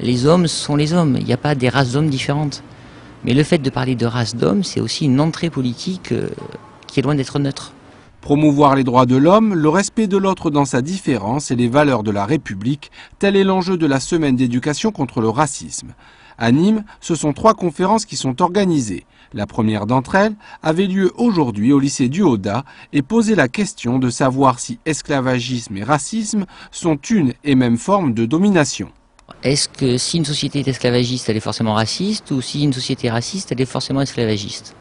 Les hommes sont les hommes, il n'y a pas des races d'hommes différentes. Mais le fait de parler de race d'hommes, c'est aussi une entrée politique qui est loin d'être neutre. Promouvoir les droits de l'homme, le respect de l'autre dans sa différence et les valeurs de la République, tel est l'enjeu de la semaine d'éducation contre le racisme. À Nîmes, ce sont 3 conférences qui sont organisées. La première d'entre elles avait lieu aujourd'hui au lycée du Haudat et posait la question de savoir si esclavagisme et racisme sont une et même forme de domination. Est-ce que si une société est esclavagiste, elle est forcément raciste, ou si une société est raciste, elle est forcément esclavagiste?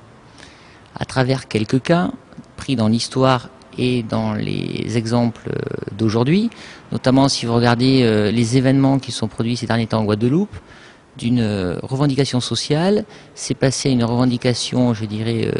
À travers quelques cas pris dans l'histoire et dans les exemples d'aujourd'hui, notamment si vous regardez les événements qui sont produits ces derniers temps en Guadeloupe, d'une revendication sociale, c'est passé à une revendication, je dirais,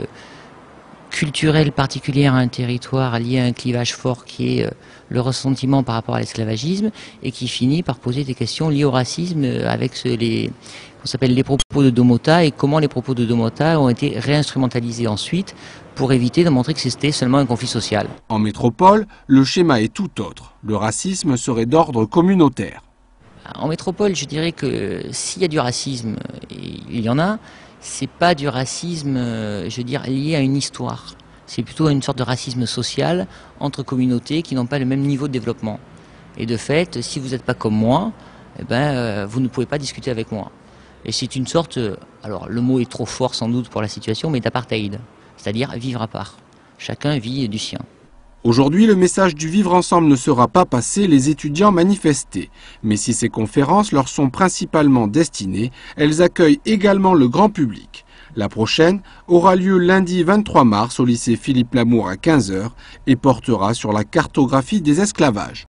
culturelle particulière à un territoire lié à un clivage fort qui est le ressentiment par rapport à l'esclavagisme et qui finit par poser des questions liées au racisme avec qu'on s'appelle les propos de Domota et comment les propos de Domota ont été réinstrumentalisés ensuite pour éviter de montrer que c'était seulement un conflit social. En métropole, le schéma est tout autre. Le racisme serait d'ordre communautaire. En métropole, je dirais que s'il y a du racisme, et il y en a, c'est pas du racisme, je veux dire, lié à une histoire. C'est plutôt une sorte de racisme social entre communautés qui n'ont pas le même niveau de développement. Et de fait, si vous n'êtes pas comme moi, eh ben, vous ne pouvez pas discuter avec moi. Et c'est une sorte, alors le mot est trop fort sans doute pour la situation, mais d'apartheid, c'est-à-dire vivre à part. Chacun vit du sien. Aujourd'hui, le message du vivre ensemble ne sera pas passé, les étudiants manifestaient. Mais si ces conférences leur sont principalement destinées, elles accueillent également le grand public. La prochaine aura lieu lundi 23 mars au lycée Philippe Lamour à 15 h et portera sur la cartographie des esclavages.